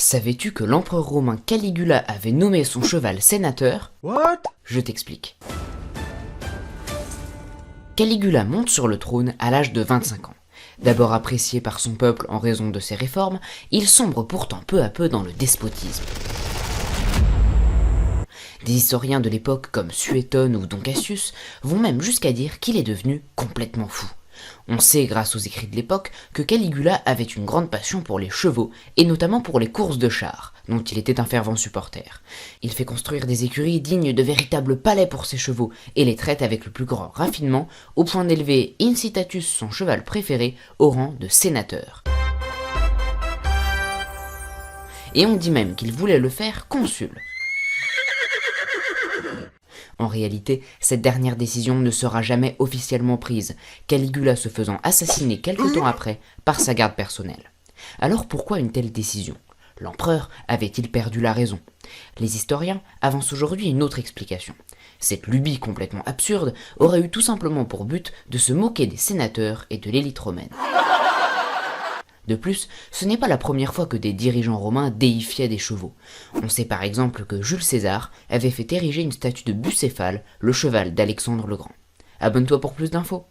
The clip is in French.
Savais-tu que l'empereur romain Caligula avait nommé son cheval sénateur? What? Je t'explique. Caligula monte sur le trône à l'âge de 25 ans. D'abord apprécié par son peuple en raison de ses réformes, il sombre pourtant peu à peu dans le despotisme. Des historiens de l'époque comme Suétone ou Don Cassius vont même jusqu'à dire qu'il est devenu complètement fou. On sait grâce aux écrits de l'époque que Caligula avait une grande passion pour les chevaux et notamment pour les courses de chars, dont il était un fervent supporter. Il fait construire des écuries dignes de véritables palais pour ses chevaux et les traite avec le plus grand raffinement au point d'élever Incitatus, son cheval préféré, au rang de sénateur. Et on dit même qu'il voulait le faire consul. En réalité, cette dernière décision ne sera jamais officiellement prise, Caligula se faisant assassiner quelque temps après par sa garde personnelle. Alors pourquoi une telle décision? L'empereur avait-il perdu la raison? Les historiens avancent aujourd'hui une autre explication. Cette lubie complètement absurde aurait eu tout simplement pour but de se moquer des sénateurs et de l'élite romaine. De plus, ce n'est pas la première fois que des dirigeants romains déifiaient des chevaux. On sait par exemple que Jules César avait fait ériger une statue de Bucéphale, le cheval d'Alexandre le Grand. Abonne-toi pour plus d'infos.